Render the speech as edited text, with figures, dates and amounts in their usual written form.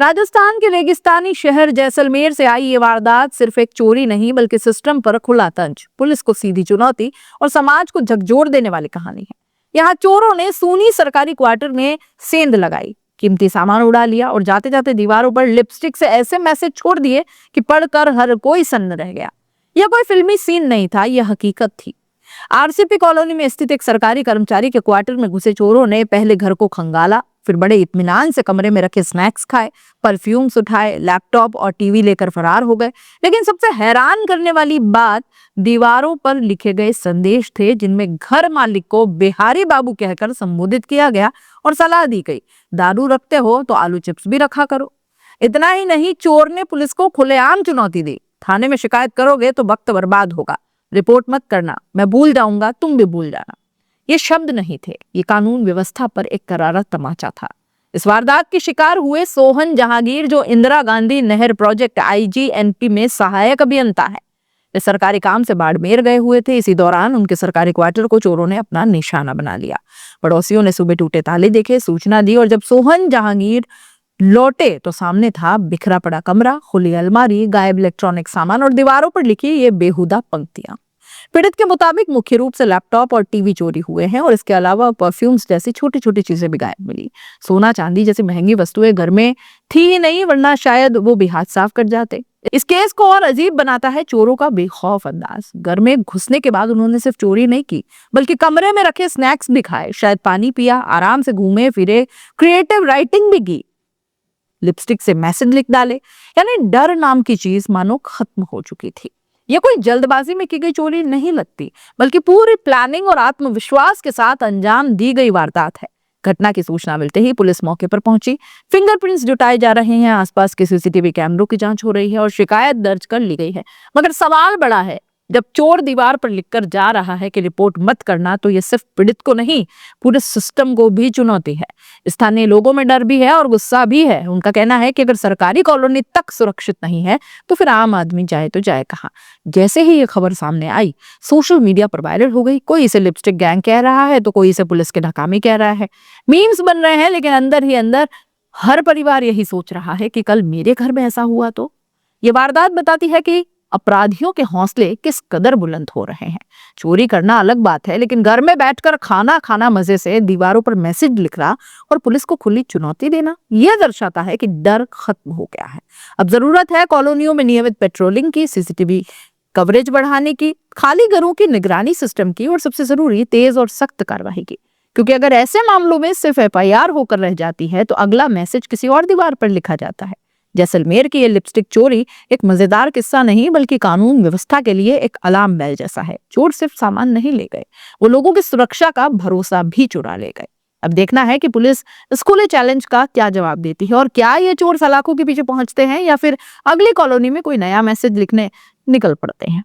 राजस्थान के रेगिस्तानी शहर जैसलमेर से आई ये वारदात सिर्फ एक चोरी नहीं बल्कि सिस्टम पर खुला तंज, पुलिस को सीधी चुनौती और समाज को झकझोर देने वाली कहानी है। यहाँ चोरों ने सूनी सरकारी क्वार्टर में सेंध लगाई, कीमती सामान उड़ा लिया और जाते जाते दीवारों पर लिपस्टिक से ऐसे मैसेज छोड़ दिए कि पढ़कर हर कोई सन्न रह गया। यह कोई फिल्मी सीन नहीं था, यह हकीकत थी। आरसीपी कॉलोनी में स्थित एक सरकारी कर्मचारी के क्वार्टर में घुसे चोरों ने पहले घर को खंगाला, फिर बड़े इत्मीनान से कमरे में रखे स्नैक्स खाए, परफ्यूम्स उठाए, लैपटॉप और टीवी लेकर फरार हो गए। लेकिन सबसे हैरान करने वाली बात, दीवारों पर लिखे गए संदेश थे जिनमें घर मालिक को बिहारी बाबू कहकर संबोधित किया गया और सलाह दी गई, दारू रखते हो तो आलू चिप्स भी रखा करो। इतना ही नहीं, चोर ने पुलिस को खुलेआम चुनौती दी, थाने में शिकायत करोगे तो वक्त बर्बाद होगा, रिपोर्ट मत करना, मैं भूल जाऊंगा, तुम भी भूल जाना। ये शब्द नहीं थे, ये कानून व्यवस्था पर एक करारा तमाचा था। इस वारदात के शिकार हुए सोहन जहांगीर, जो इंदिरा गांधी नहर प्रोजेक्ट आईजीएनपी में सहायक अभियंता है। वे सरकारी काम से बाड़मेर गए हुए थे। इसी दौरान उनके सरकारी क्वार्टर को चोरों ने अपना निशाना बना लिया। पड़ोसियों ने सुबह टूटे ताले देखे, सूचना दी और जब सोहन जहांगीर लौटे तो सामने था बिखरा पड़ा कमरा, खुली अलमारी, गायब इलेक्ट्रॉनिक सामान और दीवारों पर लिखी ये बेहुदा पंक्तियां। पीड़ित के मुताबिक मुख्य रूप से लैपटॉप और टीवी चोरी हुए हैं और इसके अलावा परफ्यूम्स जैसी छोटी छोटी चीजें भी गायब मिली। सोना चांदी जैसी महंगी वस्तुएं घर में थी ही नहीं, वरना शायद वो भी हाथ साफ कर जाते। इस केस को और अजीब बनाता है चोरों का बेखौफ अंदाज। घर में घुसने के बाद उन्होंने सिर्फ चोरी नहीं की, बल्कि कमरे में रखे स्नैक्स भी खाए, शायद पानी पिया, आराम से घूमे फिरे, क्रिएटिव राइटिंग भी की, लिपस्टिक से मैसेज लिख डाले। यानी डर नाम की चीज मानो खत्म हो चुकी थी। यह कोई जल्दबाजी में की गई चोरी नहीं लगती, बल्कि पूरी प्लानिंग और आत्मविश्वास के साथ अंजाम दी गई वारदात है। घटना की सूचना मिलते ही पुलिस मौके पर पहुंची, फिंगरप्रिंट्स जुटाए जा रहे हैं, आसपास के सीसीटीवी कैमरों की जांच हो रही है और शिकायत दर्ज कर ली गई है। मगर सवाल बड़ा है, जब चोर दीवार पर लिखकर जा रहा है कि रिपोर्ट मत करना, तो यह सिर्फ पीड़ित को नहीं, पूरे सिस्टम को भी चुनौती है। स्थानीय लोगों में डर भी है और गुस्सा भी है। उनका कहना है कि अगर सरकारी कॉलोनी तक सुरक्षित नहीं है तो फिर आम आदमी जाए तो जाए कहां। जैसे ही ये खबर सामने आई, सोशल मीडिया पर वायरल हो गई। कोई इसे लिपस्टिक गैंग कह रहा है तो कोई इसे पुलिस के नाकामी कह रहा है। मीम्स बन रहे हैं, लेकिन अंदर ही अंदर हर परिवार यही सोच रहा है कि कल मेरे घर में ऐसा हुआ तो। ये वारदात बताती है कि अपराधियों के हौसले किस कदर बुलंद हो रहे हैं। चोरी करना अलग बात है, लेकिन घर में बैठकर खाना खाना मजे से, दीवारों पर मैसेज लिखना और पुलिस को खुली चुनौती देना, यह दर्शाता है कि डर खत्म हो गया है। अब जरूरत है कॉलोनियों में नियमित पेट्रोलिंग की, सीसीटीवी कवरेज बढ़ाने की, खाली घरों की निगरानी सिस्टम की और सबसे जरूरी तेज और सख्त कार्रवाई की। क्योंकि अगर ऐसे मामलों में सिर्फ एफआईआर होकर रह जाती है तो अगला मैसेज किसी और दीवार पर लिखा जाता है। जैसलमेर की ये लिपस्टिक चोरी एक मजेदार किस्सा नहीं, बल्कि कानून व्यवस्था के लिए एक अलार्म बेल जैसा है। चोर सिर्फ सामान नहीं ले गए, वो लोगों की सुरक्षा का भरोसा भी चुरा ले गए। अब देखना है कि पुलिस इस खुले चैलेंज का क्या जवाब देती है और क्या ये चोर सलाखों के पीछे पहुंचते हैं या फिर अगली कॉलोनी में कोई नया मैसेज लिखने निकल पड़ते हैं।